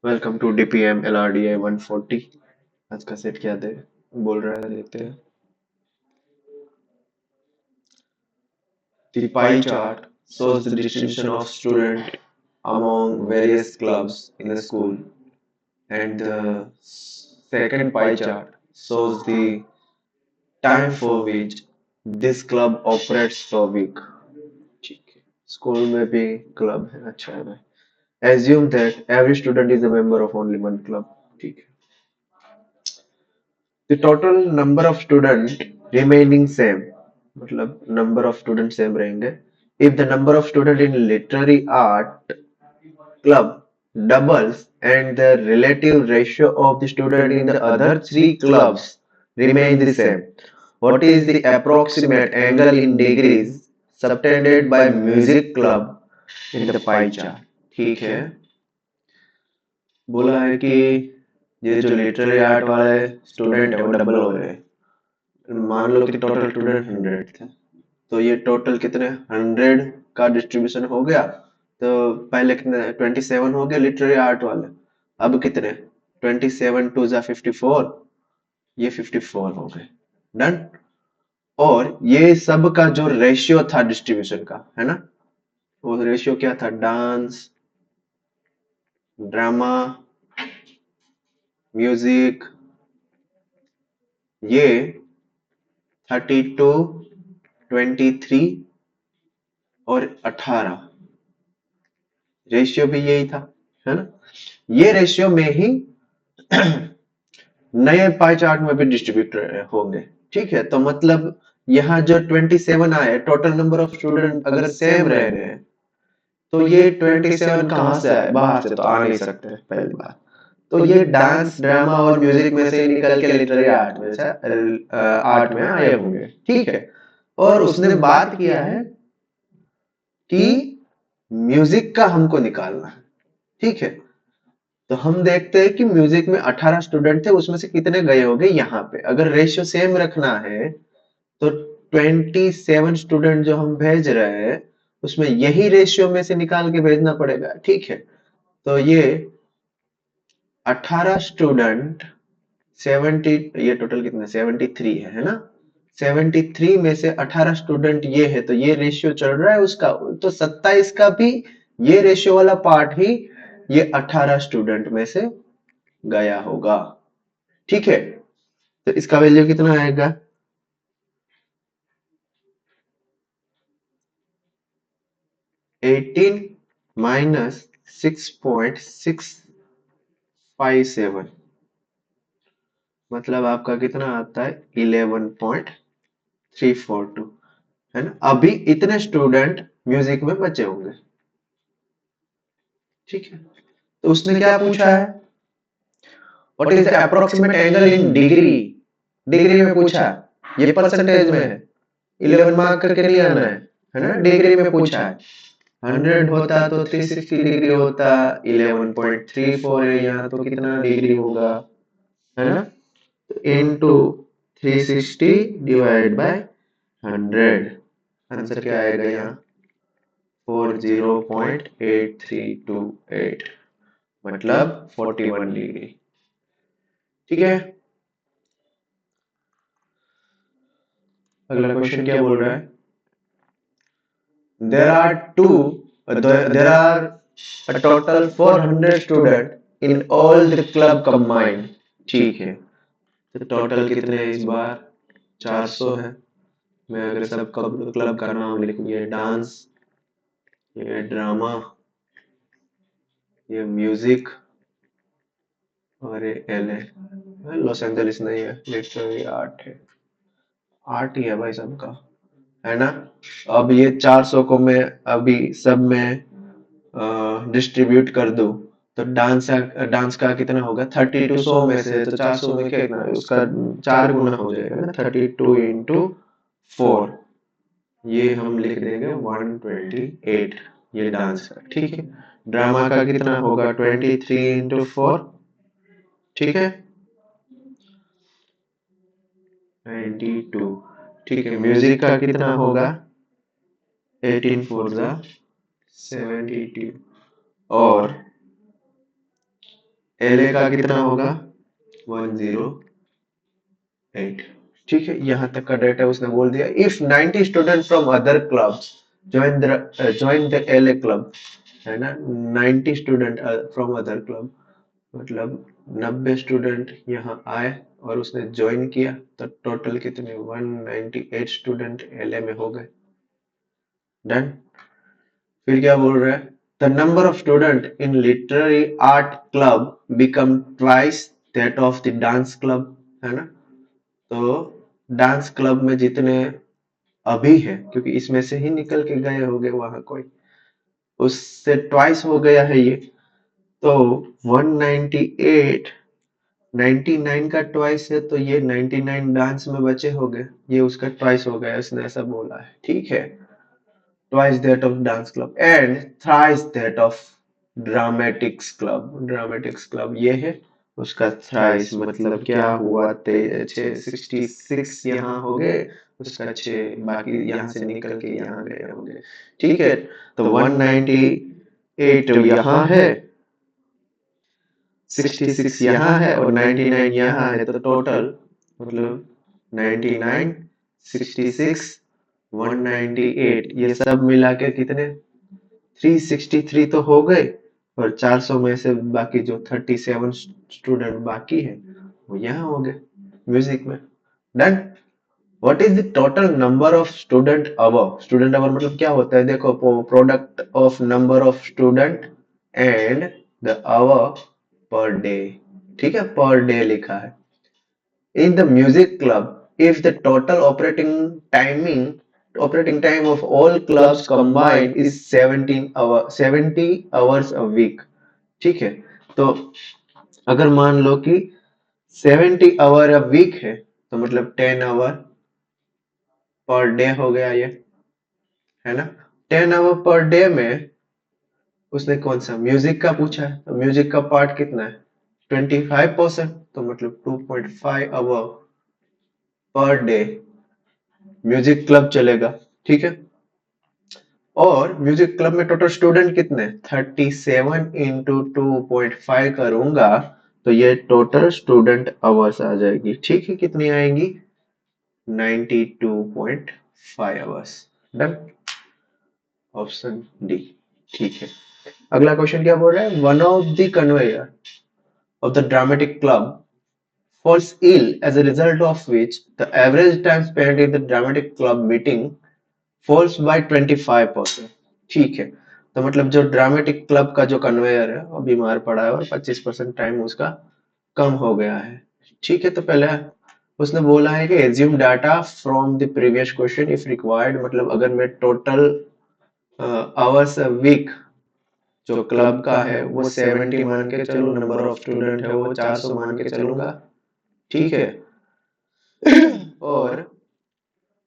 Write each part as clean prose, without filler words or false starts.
Welcome to DPM LRDI 140। आज का set क्या दे बोल रहा है देखते हैं। The pie chart shows the distribution of student among various clubs in the school, and the second pie chart shows the time for which this club operates per week. ठीक है, स्कूल में भी क्लब है, अच्छा है भाई। Assume that every student is a member of only one club। ठीक है, the total number of student remaining same, मतलब number of student same रहेंगे if the number of student in literary art club doubles and the relative ratio of the student in the other three clubs remain the same. What is the approximate angle in degrees subtended by music club in the pie chart? ठीक है, बोला है कि ये जो literary art वाले student है वो डबल हो रहे हैं। मान लो कि टोटल स्टूडेंट 100 थे, तो ये टोटल कितने 100 का डिस्ट्रीब्यूशन हो गया। तो पहले कितने 27 हो गए लिटरेरी आर्ट वाले, अब कितने 27 टू जा 54, ये 54 हो गए। डन। और ये सब का जो रेशियो था डिस्ट्रीब्यूशन का, है ना, वो रेशियो क्या था, डांस, ड्रामा, म्यूजिक, ये 32, 23 और 18, रेशियो भी यही था, है ना। ये रेशियो में ही नए पाई चार्ट में भी डिस्ट्रीब्यूट होंगे। ठीक है, तो मतलब यहाँ जो 27 आए, टोटल नंबर ऑफ स्टूडेंट अगर सेम रह गए तो ये 27 कहाँ से आए, बाहर से तो आ नहीं सकते पहली बात। तो ये डांस, ड्रामा और म्यूजिक में से निकल के लिटरेरी आर्ट में से आर्ट में आए होंगे। ठीक है, और उसने बात किया है कि म्यूजिक का हमको निकालना है। ठीक है, तो हम देखते हैं कि म्यूजिक में 18 स्टूडेंट थे, उसमें से कितने गए होंगे यहाँ पे। अगर रेशियो सेम रखना है तो 27 स्टूडेंट जो हम भेज रहे हैं उसमें यही रेशियो में से निकाल के भेजना पड़ेगा। ठीक है, तो ये 18 स्टूडेंट 70, ये टोटल कितने 73 है ना। 73 में से 18 स्टूडेंट ये है, तो ये रेशियो चल रहा है उसका, तो 27 का भी ये रेशियो वाला पार्ट ही ये 18 स्टूडेंट में से गया होगा। ठीक है, तो इसका वैल्यू कितना आएगा, 18 माइनस 6.657, मतलब आपका कितना आता है 11.342, है ना। अभी इतने स्टूडेंट म्यूजिक में बचे होंगे। ठीक है, तो उसने क्या पूछा है, what is the approximate angle in degree, degree में पूछा, ये परसेंटेज में है, 11 मार्क करके नहीं आना है ना, डिग्री में पूछा है। 100 होता तो 360 डिग्री होता, 11.34 है यहाँ, तो कितना डिग्री होगा, है ना। इनटू 360 डिवाइड बाय 100, आंसर क्या आएगा यहाँ 40.8328, मतलब 41 डिग्री। ठीक है, अगला क्वेश्चन क्या बोल रहा है, there are there are a total 400 student in all the club combined। ठीक है, तो टोटल कितने हैं इस बार 400 है। मैं अगर सब क्लब का नाम लिखूं, ये डांस, ये ड्रामा, ये म्यूजिक और ये एलए, लॉस एंजलिस नहीं है, लिटरेरी आर्ट है, आर्ट ही है भाई सबका, है ना। अब ये 400 को मैं अभी सब में डिस्ट्रीब्यूट कर दूं तो डांस का कितना होगा 32, 100 में से तो 400 में कितना है, उसका 4 गुना हो जाएगा ना, 32 इंटू 4, ये हम लिख देंगे 128, ये डांस का। ठीक है, ड्रामा का कितना होगा 23 इंटू 4, ठीक है 92। ठीक है, म्यूजिक का कितना होगा 18 फोर जा 72, और LA का कितना होगा 108। ठीक है, यहाँ तक का डेटा उसने बोल दिया। If 90 student from other clubs join the LA club, है ना, 90 स्टूडेंट फ्रॉम अदर क्लब, मतलब 90 स्टूडेंट यहाँ आए और उसने ज्वाइन किया, तो टोटल कितने 198 स्टूडेंट LA में हो गए। डन। फिर क्या बोल रहा है, the number of student in literary art club become twice that of the dance club, है ना। तो डांस क्लब में जितने अभी है, क्योंकि इसमें से ही निकल के गए होंगे वहां कोई, उससे ट्वाइस हो गया है ये। तो 198 99 का ट्वाइस है, तो ये 99 डांस में बचे हो गए, ये उसका ट्वाइस हो गया, उसने ऐसा बोला है। ठीक है, twice that of dance club and thrice that of dramatics club। dramatics club ये है उसका thrice, मतलब क्या हुआ, 66 यहाँ हो गए, उसका 6 बाकी यहाँ से निकल के यहाँ गए होंगे। ठीक है, तो 198 यहाँ है, 66 यहाँ है और 99 यहाँ है, तो टोटल मतलब 99 66 198 ये सब मिला के कितने 363 तो हो गए, और 400 में से बाकी जो 37 स्टूडेंट बाकी है वो यहाँ हो गए म्यूजिक में। Done. What is the total number of student hour, student hour मतलब क्या होता है, देखो, product of number of student and the hour per day. ठीक है, पर डे लिखा है। In the music club, if the total operating time of all clubs combined is 70 hours a week। ठीक है, तो अगर मान लो कि 70 आवर अ वीक है, तो मतलब 10 आवर पर डे हो गया ये, है ना। 10 आवर पर डे में उसने कौन सा म्यूजिक का पूछा है, तो म्यूजिक का पार्ट कितना है 25%, तो मतलब 2.5 our per day music club चलेगा। ठीक है, और म्यूजिक क्लब में टोटल स्टूडेंट कितने 37 इंटू 2.5 करूंगा, तो ये टोटल स्टूडेंट आवर्स आ जाएगी। ठीक है, कितनी आएगी 92.5 आवर्स। Done, option D. ठीक है, अगला क्वेश्चन क्या बोल रहा है, one of the conveyor of the dramatic club falls ill as a result of which the average time spent in the dramatic club meeting falls by 25%। ठीक है, तो मतलब जो ड्रामेटिक क्लब का जो कन्वेयर है वो बीमार पड़ा है और 25% टाइम उसका कम हो गया है। ठीक है, तो पहले उसने बोला है कि assume data from the previous question if required, मतलब अगर मैं टोटल आवर्स अ वीक जो क्लब का है वो 70 मान के चलूं, नंबर ऑफ स्टूडेंट है वो 400 मान के चलूंगा। ठीक है, और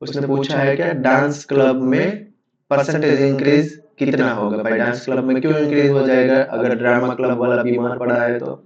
उसने पूछा है क्या डांस क्लब में परसेंटेज इंक्रीज कितना होगा, भाई डांस क्लब में क्यों इंक्रीज हो जाएगा अगर ड्रामा क्लब वाला बीमार पड़ा है, तो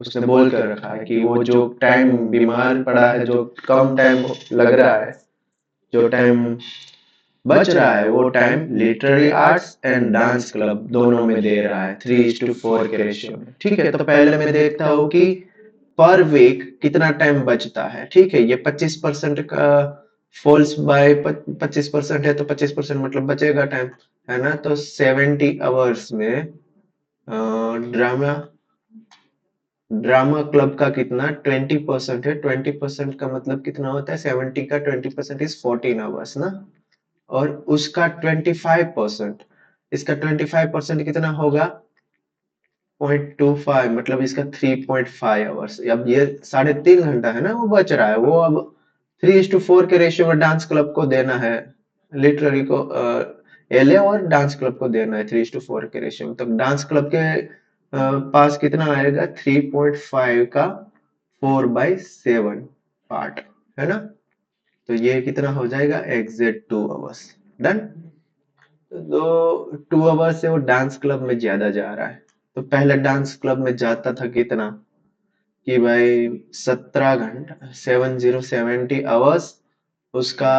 उसने बोल कर रखा है कि वो जो टाइम बीमार पड़ा है, जो कम टाइम लग रहा है, जो टाइम बच रहा है, वो time literary arts and dance club दोनों में दे रहा है 3:4 के रेशियो में। ठीक है, तो पहले मैं देखता हूँ कि पर वीक कितना टाइम बचता है। ठीक है, ये 25% का फॉल्स बाय 25% है, तो 25% मतलब बचेगा टाइम, है ना। तो 70 आवर्स में ड्रामा ड्रामा क्लब का कितना 20% है, 20% का मतलब कितना होता है 70 का 20% इज 14 आवर्स ना, और उसका 25%, इसका 25% कितना होगा 0.25, मतलब इसका 3.5 आवर्स। अब ये 3.5 घंटा है ना वो बच रहा है, वो अब 3:4 के रेशियो में डांस क्लब को देना है, लिटररी को एलए और डांस क्लब को देना है 3:4 के रेशियो में। तो डांस क्लब के पास कितना आएगा 3.5 का 4/7 पार्ट, है ना। तो ये कितना हो जाएगा एग्जैक्ट 2 आवर्स। डन। तो 2 आवर्स से वो डांस क्लब में ज्यादा जा रहा है। तो पहले डांस क्लब में जाता था कितना कि भाई 17 घंटा 70 उसका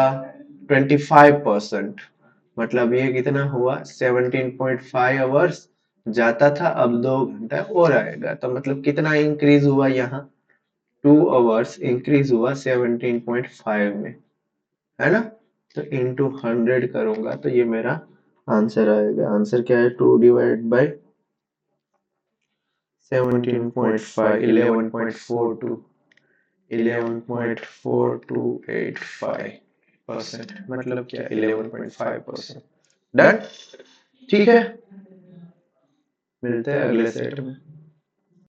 25%, मतलब ये कितना हुआ 17.5 आवर्स जाता था, अब 2 घंटा और आएगा, तो मतलब कितना इंक्रीज हुआ यहाँ, 2 आवर्स इंक्रीज हुआ 17.5 में, है ना। तो इंटू 100 करूंगा तो ये मेरा आंसर आएगा। आंसर क्या है, 2 डिवाइड बाई 17.5, 11.42, 11.4285%, मतलब क्या 11.5%। डन। ठीक है, मिलते हैं अगले सेट में।